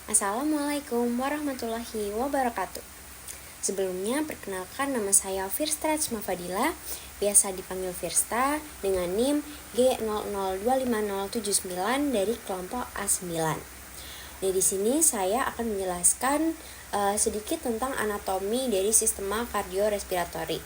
Assalamualaikum warahmatullahi wabarakatuh. Sebelumnya, perkenalkan nama saya Firstra Mafadila, biasa dipanggil Firsta, dengan NIM G00250079 dari kelompok A9. Nah, di sini saya akan menjelaskan sedikit tentang anatomi dari sistema kardiorespiratori.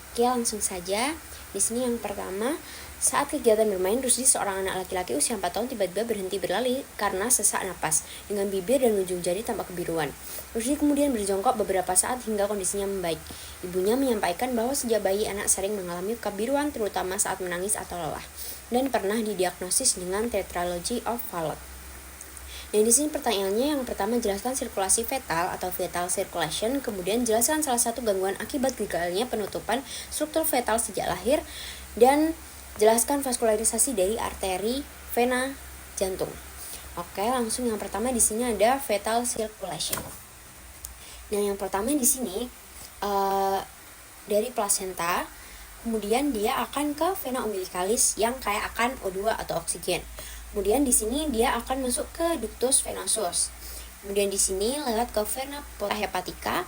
Oke, langsung saja. Di sini yang pertama, saat kegiatan bermain, Rusdi, seorang anak laki-laki usia 4 tahun, tiba-tiba berhenti berlari karena sesak napas, dengan bibir dan ujung jari tampak kebiruan. Rusdi kemudian berjongkok beberapa saat hingga kondisinya membaik. Ibunya menyampaikan bahwa sejak bayi anak sering mengalami kebiruan, terutama saat menangis atau lelah, dan pernah didiagnosis dengan tetralogy of Fallot. Nah, di sini pertanyaannya yang pertama, jelaskan sirkulasi fetal atau fetal circulation, kemudian jelaskan salah satu gangguan akibat gagalnya penutupan struktur fetal sejak lahir, dan jelaskan vaskularisasi dari arteri, vena, jantung. Oke, langsung yang pertama di sini ada fetal circulation. Nah, yang pertama di sini dari plasenta, kemudian dia akan ke vena umbilicalis yang kayak akan O2 atau oksigen. Kemudian di sini dia akan masuk ke ductus venosus. Kemudian di sini lewat ke vena porta hepatica,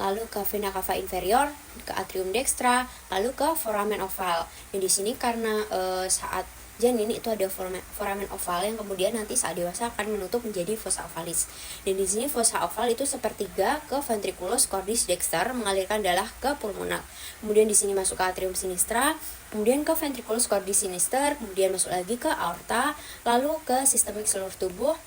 lalu ke vena cava inferior, ke atrium dextra, lalu ke foramen oval. Dan di sini karena saat janin itu ada foramen oval yang kemudian nanti saat dewasa akan menutup menjadi fossa ovalis. Dan di sini fossa oval itu sepertiga ke ventriculus cordis dexter, mengalirkan darah ke pulmonal. Kemudian di sini masuk ke atrium sinistra, kemudian ke ventriculus cordis sinister, kemudian masuk lagi ke aorta, lalu ke sistemik seluruh tubuh.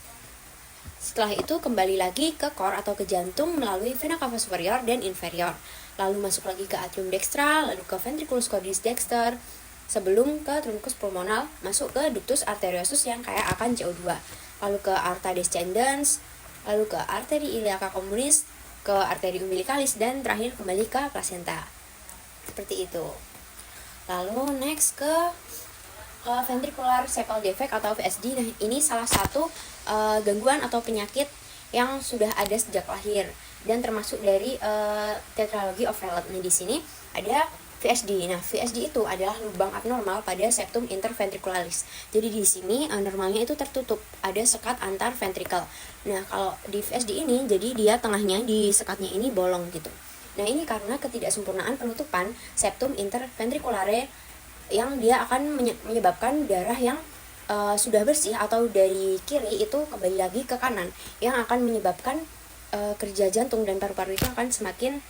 Setelah itu kembali lagi ke core atau ke jantung melalui vena cava superior dan inferior, lalu masuk lagi ke atrium dextra, lalu ke ventriculus cordis dexter, sebelum ke truncus pulmonal, masuk ke ductus arteriosus yang kayak akan CO2, lalu ke aorta descendens, lalu ke arteri iliaca communis, ke arteri umbilicalis, dan terakhir kembali ke placenta. Seperti itu. Lalu next ke ventricular sepal defect atau VSD. Nah, ini salah satu gangguan atau penyakit yang sudah ada sejak lahir dan termasuk dari tetralogy of Fallot. Nah, di sini ada VSD. Nah, VSD itu adalah lubang abnormal pada septum interventricularis. Jadi di sini normalnya itu tertutup, ada sekat antar ventricle. Nah, kalau di VSD ini, jadi dia tengahnya di sekatnya ini bolong gitu. Nah, ini karena ketidaksempurnaan penutupan septum interventriculare yang dia akan menyebabkan darah yang sudah bersih atau dari kiri itu kembali lagi ke kanan, yang akan menyebabkan kerja jantung dan paru-paru itu akan semakin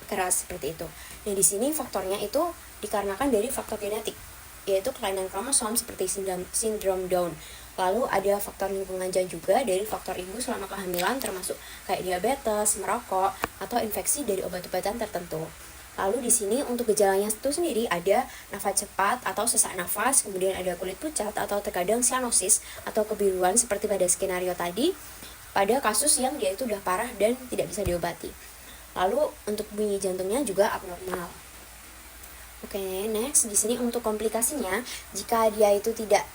keras seperti itu. Nah, di sini faktornya itu dikarenakan dari faktor genetik, yaitu kelainan kromosom seperti sindrom Down. Lalu ada faktor lingkungan juga dari faktor ibu selama kehamilan, termasuk kayak diabetes, merokok, atau infeksi dari obat-obatan tertentu. Lalu di sini untuk gejalanya itu sendiri ada nafas cepat atau sesak nafas, kemudian ada kulit pucat atau terkadang cyanosis atau kebiruan seperti pada skenario tadi, pada kasus yang dia itu udah parah dan tidak bisa diobati. Lalu untuk bunyi jantungnya juga abnormal. Oke, next di sini untuk komplikasinya, jika dia itu tidak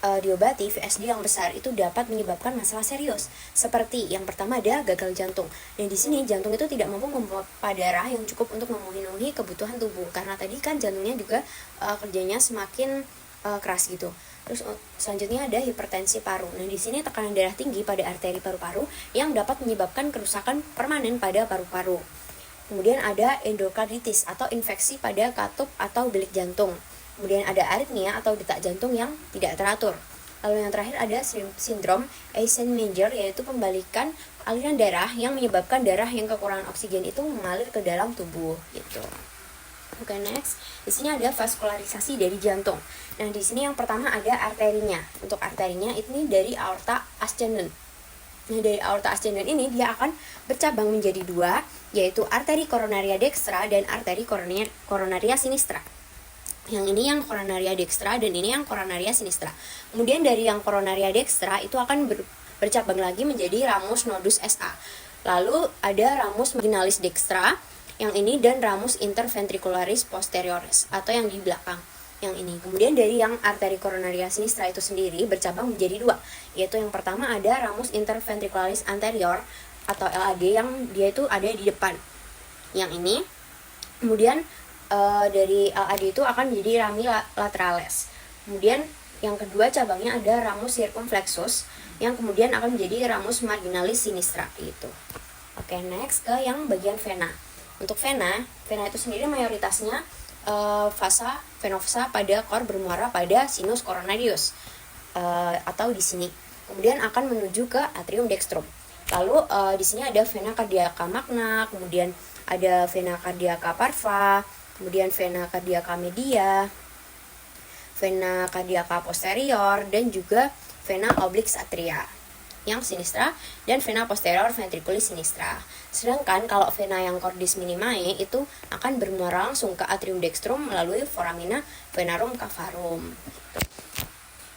diobati, VSD yang besar itu dapat menyebabkan masalah serius. Seperti yang pertama ada gagal jantung. Dan di sini jantung itu tidak mampu memompa darah yang cukup untuk memenuhi kebutuhan tubuh, karena tadi kan jantungnya juga kerjanya semakin keras gitu. Terus selanjutnya ada hipertensi paru. Nah, di sini tekanan darah tinggi pada arteri paru-paru yang dapat menyebabkan kerusakan permanen pada paru-paru. Kemudian ada endokarditis atau infeksi pada katup atau bilik jantung. Kemudian ada aritmia atau detak jantung yang tidak teratur. Lalu yang terakhir ada sindrom Eisenmenger, yaitu pembalikan aliran darah yang menyebabkan darah yang kekurangan oksigen itu mengalir ke dalam tubuh gitu. Oke, next. Di sini ada vaskularisasi dari jantung. Nah, di sini yang pertama ada arterinya. Untuk arterinya ini dari aorta ascendens. Nah, dari aorta ascendens ini dia akan bercabang menjadi dua, yaitu arteri coronaria dextra dan arteri coronaria sinistra. Yang ini yang coronaria dextra dan ini yang coronaria sinistra. Kemudian dari yang coronaria dextra itu akan bercabang lagi menjadi ramus nodus SA. Lalu ada ramus marginalis dextra yang ini dan ramus interventricularis posteriores atau yang di belakang yang ini. Kemudian dari yang arteri coronaria sinistra itu sendiri bercabang menjadi dua, yaitu yang pertama ada ramus interventricularis anterior atau LAD yang dia itu ada di depan. Yang ini. Kemudian dari LAD itu akan menjadi rami lateralis. Kemudian Yang kedua cabangnya ada ramus circumflexus yang kemudian akan menjadi ramus marginalis sinistra gitu. Oke, next ke yang bagian vena. Untuk vena itu sendiri mayoritasnya venosa pada kor bermuara pada sinus coronarius atau di sini. Kemudian akan menuju ke atrium dextrum. Lalu di sini ada vena cardiaca magna, kemudian ada vena cardiaca parva, kemudian vena cardiaca media, vena cardiaca posterior, dan juga vena oblix atria yang sinistra, dan vena posterior ventriculis sinistra. Sedangkan kalau vena yang cordis minimae itu akan bermuara langsung ke atrium dextrum melalui foramina venarum cavarum.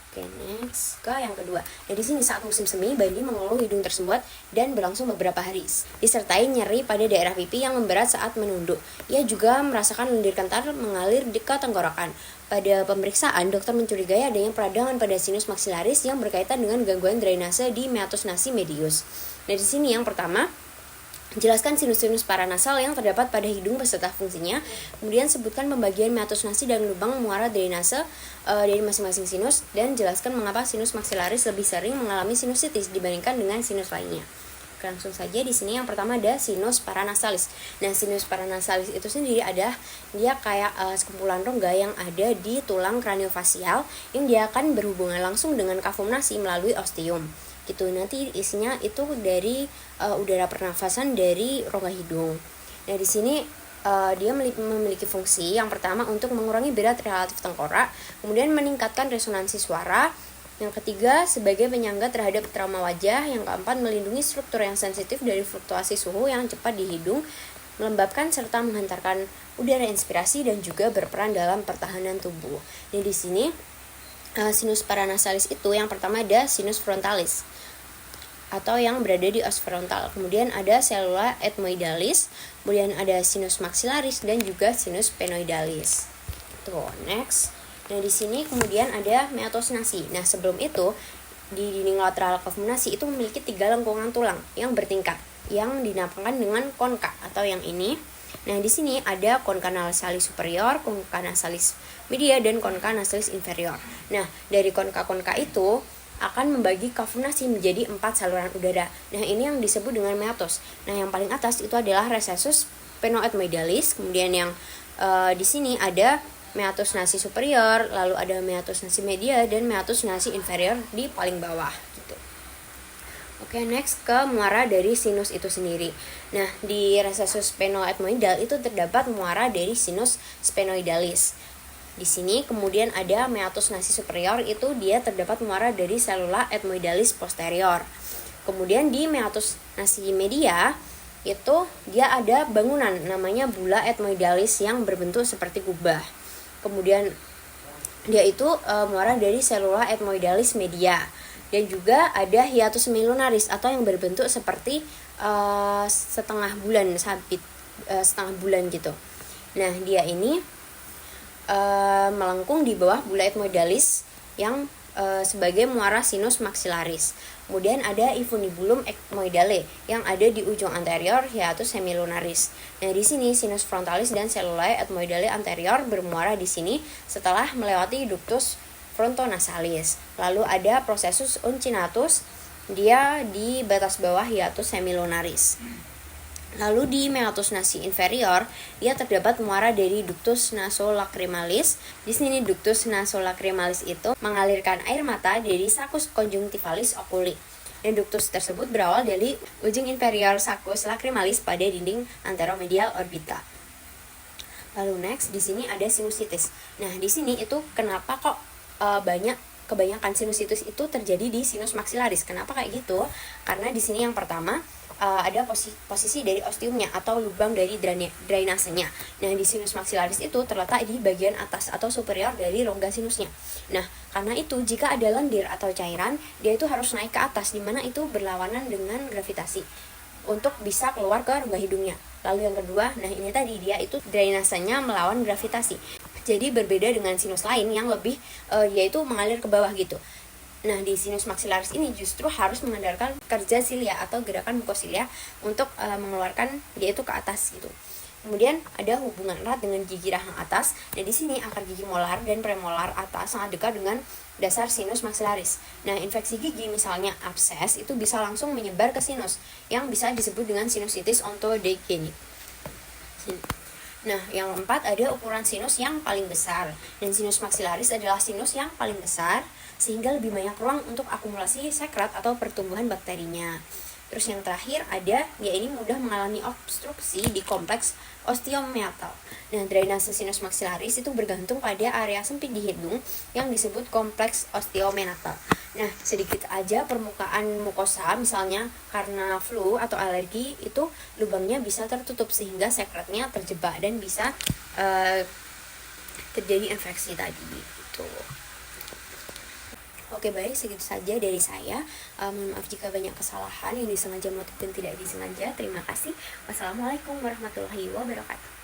Oke, next ke yang kedua. Dari sini saat musim semi, Bandi mengeluh hidung tersumbat dan berlangsung beberapa hari, disertai nyeri pada daerah pipi yang memberat saat menunduk. Ia juga merasakan lendir kental mengalir di ke tenggorokan. Pada pemeriksaan, dokter mencurigai adanya peradangan pada sinus maxillaris yang berkaitan dengan gangguan drainase di meatus nasi medius. Dari sini yang pertama, jelaskan sinus-sinus paranasal yang terdapat pada hidung beserta fungsinya. Kemudian sebutkan pembagian meatus nasi dan lubang muara drainase dari masing-masing sinus, dan jelaskan mengapa sinus maxillaris lebih sering mengalami sinusitis dibandingkan dengan sinus lainnya. Langsung saja di sini yang pertama ada sinus paranasalis. Nah, sinus paranasalis itu sendiri dia kayak sekumpulan rongga yang ada di tulang kraniofasial yang dia akan berhubungan langsung dengan kavum nasi melalui ostium. Gitu. Nanti isinya itu dari udara pernafasan dari rongga hidung. Nah, di sini dia memiliki fungsi yang pertama untuk mengurangi berat relatif tengkorak, kemudian meningkatkan resonansi suara. Yang ketiga, sebagai penyangga terhadap trauma wajah. Yang keempat, melindungi struktur yang sensitif dari fluktuasi suhu yang cepat di hidung, melembabkan serta menghantarkan udara inspirasi, dan juga berperan dalam pertahanan tubuh. Jadi di sini sinus paranasalis itu yang pertama ada sinus frontalis atau yang berada di os frontal. Kemudian ada selula ethmoidalis, kemudian ada sinus maxillaris, dan juga sinus sphenoidalis. Tuh, next. Nah, di sini kemudian ada meatus nasi. Nah, sebelum itu di dinding lateral kavum nasi itu memiliki 3 lengkungan tulang yang bertingkat yang dinamakan dengan konka atau yang ini. Nah, di sini ada concha nasalis superior, concha nasalis media, dan concha nasalis inferior. Nah, dari konka-konka itu akan membagi kavum nasi menjadi 4 saluran udara. Nah, ini yang disebut dengan meatus. Nah, yang paling atas itu adalah recessus sphenoethmoidalis, kemudian yang di sini ada meatus nasi superior, lalu ada meatus nasi media, dan meatus nasi inferior di paling bawah gitu. Oke, next ke muara dari sinus itu sendiri. Nah, di recessus sphenoethmoidal itu terdapat muara dari sinus sphenoidalis. Di sini kemudian ada meatus nasi superior, itu dia terdapat muara dari selula ethmoidalis posterior. Kemudian di meatus nasi media itu dia ada bangunan namanya bula ethmoidalis yang berbentuk seperti kubah. Kemudian dia itu muara dari selula ethmoidalis media, dan juga ada hiatus semilunaris atau yang berbentuk seperti setengah bulan sabit, setengah bulan gitu. Nah, dia ini melengkung di bawah bula ethmoidalis yang sebagai muara sinus maxillaris. Kemudian ada infundibulum ethmoidale yang ada di ujung anterior hiatus semilunaris. Nah, di sini sinus frontalis dan selulae ethmoidale anterior bermuara di sini setelah melewati ductus frontonasalis. Lalu ada processus uncinatus, dia di batas bawah hiatus semilunaris. Lalu di meatus nasi inferior dia terdapat muara dari ductus nasolacrimalis. Di sini ductus nasolacrimalis itu mengalirkan air mata dari saccus conjunctivalis oculi. Dan ductus tersebut berawal dari ujung inferior saccus lacrimalis pada dinding anteromedial orbita. Lalu next, di sini ada sinusitis. Nah, di sini itu kenapa kok kebanyakan sinusitis itu terjadi di sinus maxillaris? Kenapa kayak gitu? Karena di sini yang pertama ada posisi dari ostiumnya atau lubang dari drainasenya. Nah, di sinus maxillaris itu terletak di bagian atas atau superior dari rongga sinusnya. Nah, karena itu jika ada lendir atau cairan, dia itu harus naik ke atas, di mana itu berlawanan dengan gravitasi untuk bisa keluar ke rongga hidungnya. Lalu yang kedua, nah ini tadi dia itu drainasenya melawan gravitasi. Jadi berbeda dengan sinus lain yang lebih yaitu mengalir ke bawah gitu. Nah, di sinus maxillaris ini justru harus mengandalkan kerja silia atau gerakan mukosilia untuk mengeluarkan dia itu ke atas gitu. Kemudian ada hubungan erat dengan gigi rahang atas. Dan di sini akar gigi molar dan premolar atas sangat dekat dengan dasar sinus maxillaris. Nah, infeksi gigi misalnya abses itu bisa langsung menyebar ke sinus yang bisa disebut dengan sinusitis ontogenic. Nah, yang keempat ada ukuran sinus yang paling besar. Dan sinus maxillaris adalah sinus yang paling besar sehingga lebih banyak ruang untuk akumulasi sekret atau pertumbuhan bakterinya. Terus yang terakhir ada, ya ini mudah mengalami obstruksi di kompleks osteomeatal. Nah, drainase sinus maxillaris itu bergantung pada area sempit di hidung yang disebut kompleks osteomeatal. Nah, sedikit aja permukaan mukosa misalnya karena flu atau alergi itu lubangnya bisa tertutup sehingga sekretnya terjebak dan bisa terjadi infeksi tadi gitu. Oke, baik, segitu saja dari saya. Mohon maaf jika banyak kesalahan yang disengaja maupun tidak disengaja. Terima kasih. Wassalamualaikum warahmatullahi wabarakatuh.